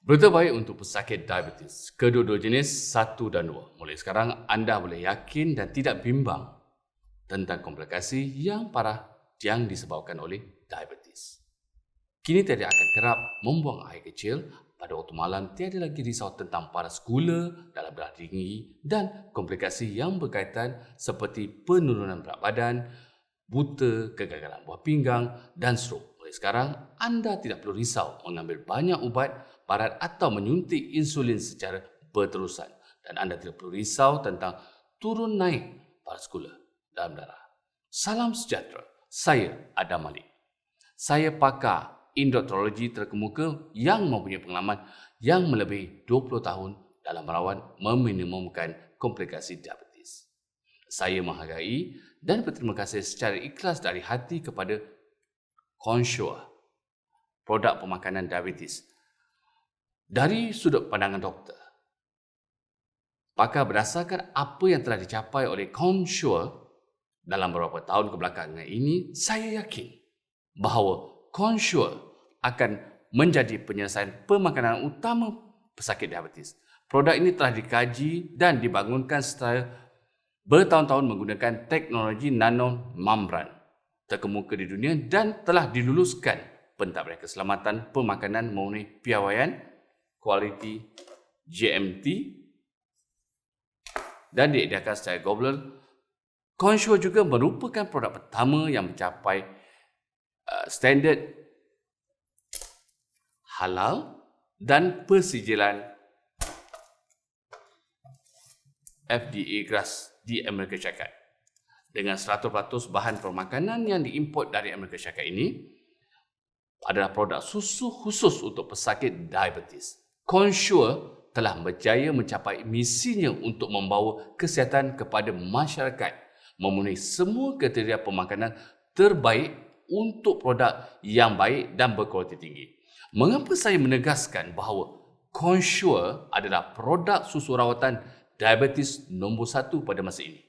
Berita baik untuk pesakit diabetes. Kedua-dua jenis 1 dan 2. Mulai sekarang anda boleh yakin dan tidak bimbang tentang komplikasi yang parah yang disebabkan oleh diabetes. Kini tiada akan kerap membuang air kecil pada waktu malam, tiada lagi risau tentang paras gula dalam darah tinggi dan komplikasi yang berkaitan seperti penurunan berat badan, buta, kegagalan buah pinggang dan strok. Mulai sekarang, anda tidak perlu risau mengambil banyak ubat barat atau menyuntik insulin secara berterusan, dan anda tidak perlu risau tentang turun naik paras gula dalam darah. Salam sejahtera. Saya Adam Malik. Saya pakar endokrologi terkemuka yang mempunyai pengalaman yang melebihi 20 tahun dalam merawat meminimumkan komplikasi diabetes. Saya menghargai dan berterima kasih secara ikhlas dari hati kepada Consure, produk pemakanan diabetes. Dari sudut pandangan doktor, maka berdasarkan apa yang telah dicapai oleh Consure dalam beberapa tahun kebelakangan ini, saya yakin bahawa Consure akan menjadi penyelesaian pemakanan utama pesakit diabetes. Produk ini telah dikaji dan dibangunkan secara bertahun-tahun menggunakan teknologi nanomembran terkemuka di dunia dan telah diluluskan pentadbiran keselamatan pemakanan memenuhi piawaian kualiti GMP dan diedarkan secara global. Consure juga merupakan produk pertama yang mencapai standard halal dan persijilan FDA GRAS di Amerika Syarikat. Dengan 100% bahan permakanan yang diimport dari Amerika Syarikat ini adalah produk susu khusus untuk pesakit diabetes. Consure telah berjaya mencapai misinya untuk membawa kesihatan kepada masyarakat, memenuhi semua kriteria pemakanan terbaik untuk produk yang baik dan berkualiti tinggi. Mengapa saya menegaskan bahawa Consure adalah produk susu rawatan diabetes nombor 1 pada masa ini?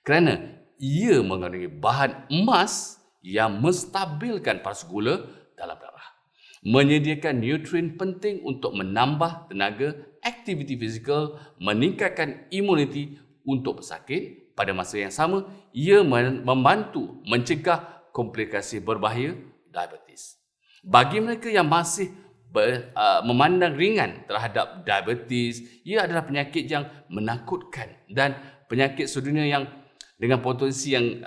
Kerana ia mengandungi bahan emas yang menstabilkan paras gula dalam darah, menyediakan nutrien penting untuk menambah tenaga, aktiviti fizikal, meningkatkan imuniti untuk pesakit. Pada masa yang sama, ia membantu mencegah komplikasi berbahaya diabetes. Bagi mereka yang masih memandang ringan terhadap diabetes, ia adalah penyakit yang menakutkan dan penyakit sedunia yang dengan potensi yang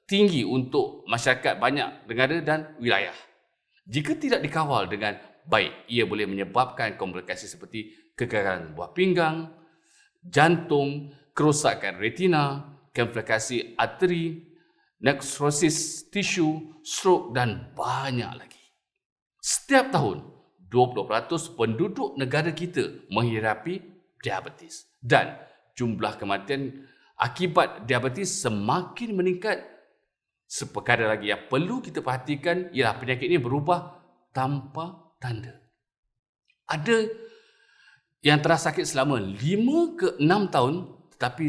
tinggi untuk masyarakat banyak negara dan wilayah. Jika tidak dikawal dengan baik, ia boleh menyebabkan komplikasi seperti kegagalan buah pinggang, jantung, kerosakan retina, komplikasi arteri, nekrosis tisu, strok dan banyak lagi. Setiap tahun, 20% penduduk negara kita menghadapi diabetes dan jumlah kematian akibat diabetes semakin meningkat. Seperkara lagi yang perlu kita perhatikan ialah penyakit ini berubah tanpa tanda. Ada yang telah sakit selama 5 ke 6 tahun tetapi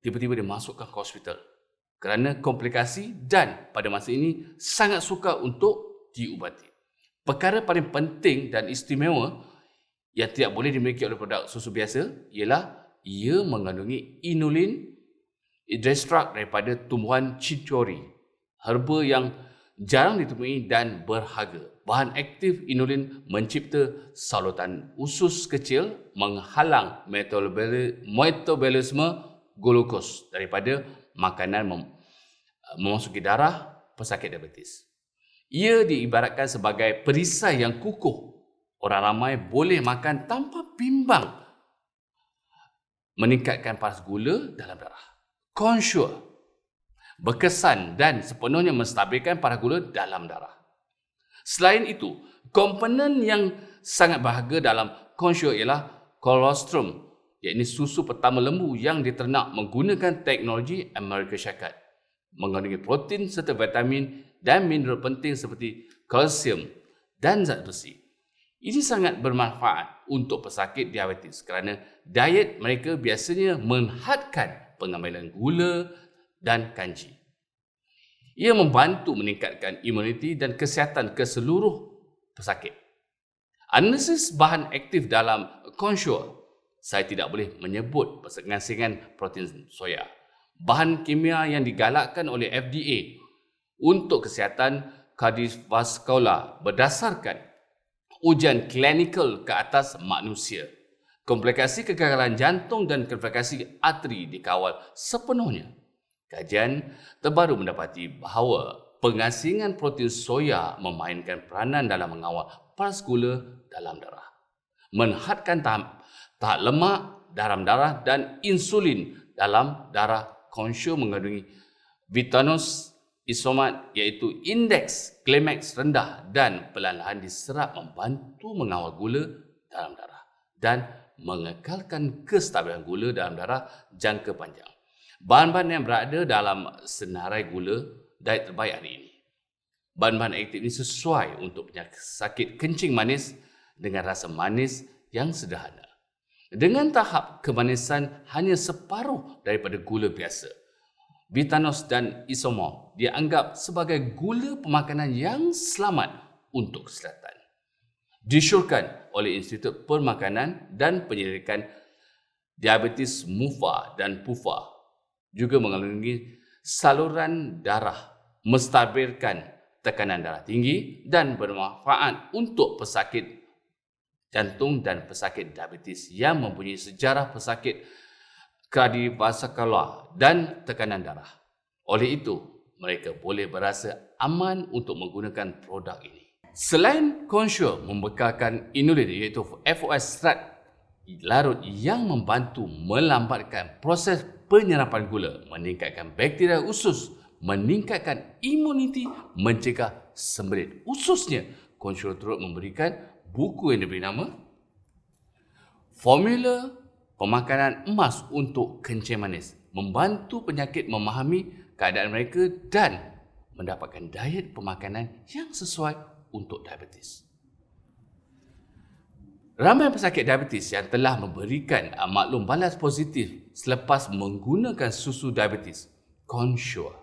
tiba-tiba dia masukkan ke hospital kerana komplikasi dan pada masa ini sangat sukar untuk diubati. Perkara paling penting dan istimewa yang tidak boleh dimiliki oleh produk susu biasa ialah ia mengandungi inulin extract daripada tumbuhan chicory, herba yang jarang ditemui dan berharga. Bahan aktif inulin mencipta saluran usus kecil menghalang metabolisme glukos daripada makanan memasuki darah pesakit diabetes. Ia diibaratkan sebagai perisai yang kukuh. Orang ramai boleh makan tanpa bimbang meningkatkan paras gula dalam darah. Consure berkesan dan sepenuhnya menstabilkan paras gula dalam darah. Selain itu, komponen yang sangat berharga dalam Consure ialah colostrum, iaitu susu pertama lembu yang diternak menggunakan teknologi Amerika Syarikat. Mengandungi protein serta vitamin dan mineral penting seperti kalsium dan zat besi. Ini sangat bermanfaat untuk pesakit diabetes kerana diet mereka biasanya menghadkan pengambilan gula dan kanji. Ia membantu meningkatkan imuniti dan kesihatan ke seluruh pesakit. Analisis bahan aktif dalam Consure, saya tidak boleh menyebut persengasingan protein soya. Bahan kimia yang digalakkan oleh FDA untuk kesihatan kardiovaskular berdasarkan ujian klinikal ke atas manusia. Komplikasi kegagalan jantung dan komplikasi arteri dikawal sepenuhnya. Kajian terbaru mendapati bahawa pengasingan protein soya memainkan peranan dalam mengawal paras gula dalam darah, menghadkan tahap lemak dalam darah dan insulin dalam darah. Consure mengandungi vitamins isomat iaitu indeks klimaks rendah dan perlahan-lahan diserap membantu mengawal gula dalam darah dan mengekalkan kestabilan gula dalam darah jangka panjang. Bahan-bahan yang berada dalam senarai gula diet terbaik hari ini. Bahan-bahan aktif ini sesuai untuk penyakit sakit kencing manis dengan rasa manis yang sederhana. Dengan tahap kemanisan hanya separuh daripada gula biasa. Vitanos dan isomor dianggap sebagai gula pemakanan yang selamat untuk kesihatan. Disyorkan oleh Institut Permakanan dan Penyelidikan Diabetes MUFA dan PUFA, juga mengandungi saluran darah, menstabilkan tekanan darah tinggi dan bermanfaat untuk pesakit jantung dan pesakit diabetes yang mempunyai sejarah pesakit kardiovaskular dan tekanan darah. Oleh itu, mereka boleh berasa aman untuk menggunakan produk ini. Selain Consure membekalkan inulin iaitu FOS serat larut yang membantu melambatkan proses penyerapan gula, meningkatkan bakteria usus, meningkatkan imuniti, mencegah sembelit. Ususnya, Consure turut memberikan buku yang diberi nama Formula Pemakanan Emas untuk Kencing Manis, membantu penyakit memahami keadaan mereka dan mendapatkan diet pemakanan yang sesuai untuk diabetes. Ramai pesakit diabetes yang telah memberikan maklum balas positif selepas menggunakan susu diabetes Consure.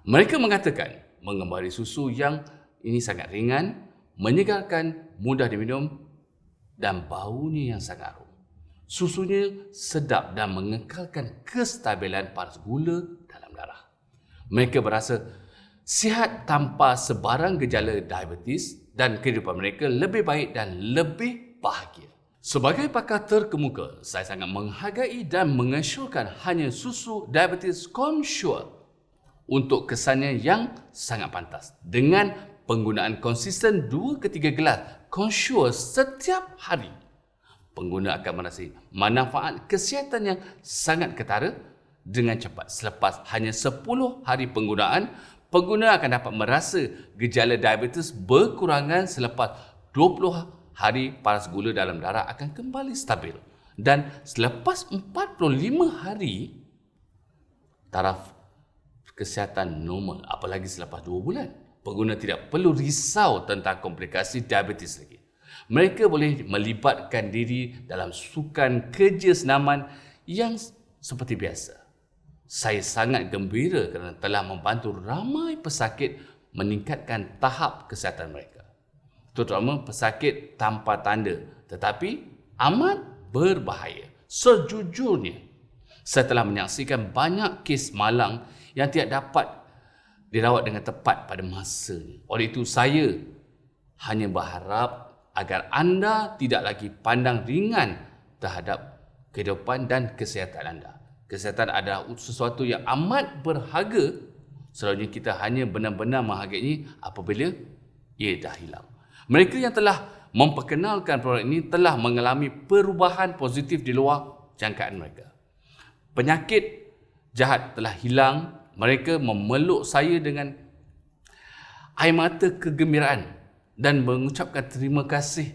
Mereka mengatakan mengembari susu yang ini sangat ringan, menyegarkan, mudah diminum dan baunya yang sangat harum. Susunya sedap dan mengekalkan kestabilan paras gula dalam darah. Mereka berasa sihat tanpa sebarang gejala diabetes dan kehidupan mereka lebih baik dan lebih bahagia. Sebagai pakar terkemuka, saya sangat menghargai dan mengesyorkan hanya susu diabetes Consure untuk kesannya yang sangat pantas. Dengan penggunaan konsisten 2 ke 3 gelas Consure setiap hari, pengguna akan merasai manfaat kesihatan yang sangat ketara dengan cepat. Selepas hanya 10 hari penggunaan, pengguna akan dapat merasa gejala diabetes berkurangan. Selepas 20 hari paras gula dalam darah akan kembali stabil. Dan selepas 45 hari, taraf kesihatan normal, apalagi selepas 2 bulan. Pengguna tidak perlu risau tentang komplikasi diabetes lagi. Mereka boleh melibatkan diri dalam sukan kerja senaman yang seperti biasa. Saya sangat gembira kerana telah membantu ramai pesakit meningkatkan tahap kesihatan mereka. Terutama pesakit tanpa tanda tetapi amat berbahaya. Sejujurnya, saya telah menyaksikan banyak kes malang yang tidak dapat dirawat dengan tepat pada masanya. Oleh itu, saya hanya berharap agar anda tidak lagi pandang ringan terhadap kehidupan dan kesihatan anda. Kesihatan adalah sesuatu yang amat berharga. Selalunya kita hanya benar-benar menghargainya apabila ia dah hilang. Mereka yang telah memperkenalkan produk ini telah mengalami perubahan positif di luar jangkaan mereka. Penyakit jahat telah hilang. Mereka memeluk saya dengan air mata kegembiraan dan mengucapkan terima kasih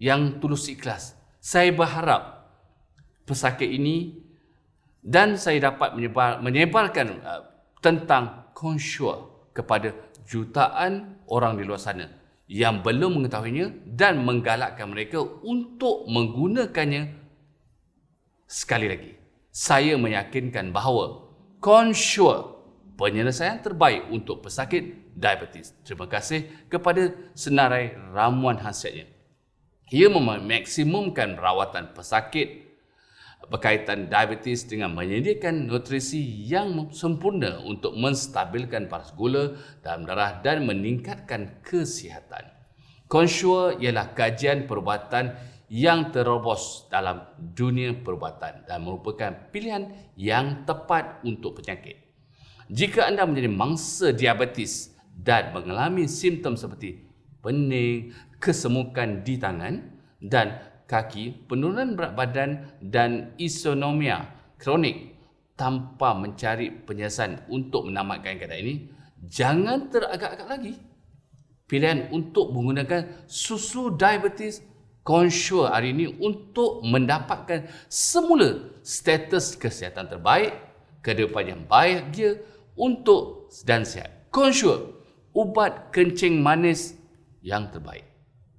yang tulus ikhlas. Saya berharap pesakit ini dan saya dapat menyebarkan tentang Consure kepada jutaan orang di luar sana yang belum mengetahuinya dan menggalakkan mereka untuk menggunakannya. Sekali lagi, saya meyakinkan bahawa Consure penyelesaian terbaik untuk pesakit diabetes. Terima kasih kepada senarai ramuan khasiatnya. Ia memaksimumkan rawatan pesakit berkaitan diabetes dengan menyediakan nutrisi yang sempurna untuk menstabilkan paras gula dalam darah dan meningkatkan kesihatan. Consure ialah kajian perubatan yang terobos dalam dunia perubatan dan merupakan pilihan yang tepat untuk penyakit. Jika anda menjadi mangsa diabetes dan mengalami simptom seperti pening, kesemukan di tangan dan kaki, penurunan berat badan dan isonomia kronik tanpa mencari penyelesaian untuk menamatkan keadaan ini, jangan teragak-agak lagi. Pilihan untuk menggunakan susu diabetes Consure hari ini untuk mendapatkan semula status kesihatan terbaik, kehidupan yang bahagia untuk dan sihat. Consure, ubat kencing manis yang terbaik.